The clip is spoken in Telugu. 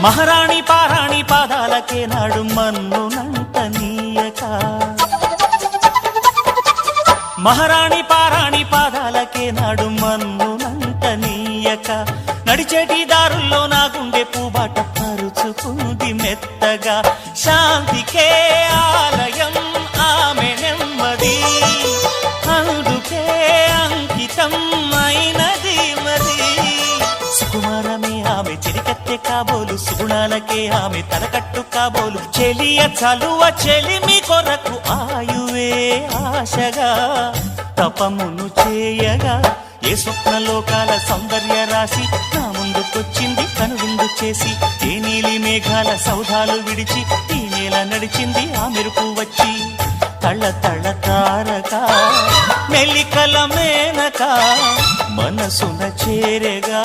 మహారాణి పారాణి పాదాలకే నాడు మన్నునంట నీయక మహారాణి పారాణి పాదాలకే నాడు మన్నునంట నీయక నడిచేటి దారుల్లో నా గుండె పూబాట పరుచుకుంది మెత్తగా శాంతికే ఆలయం ఆమె నెమ్మది అందుకే అంకితం అయినది మది సుకుమారమే ఆమె చిరికత్తె కాబోలు సుగుణాలకే ఆమె తలకట్టు కాబోలు చెలియ చలువ చెలిమి కొరకు ఆయువే ఆశగా తపమును చేయగా ఏ స్వప్నలోకాల సౌందర్య రాశి నా ముందుకొచ్చింది కనువిందు చేసి ఏ నీలి మేఘాల సౌధాలు విడిచి ఈ నేల నడిచింది ఆ మెరుపు వచ్చి తళ్ళ తళ్ళ తారక మెల్లికల మేనక మనసున చేరగా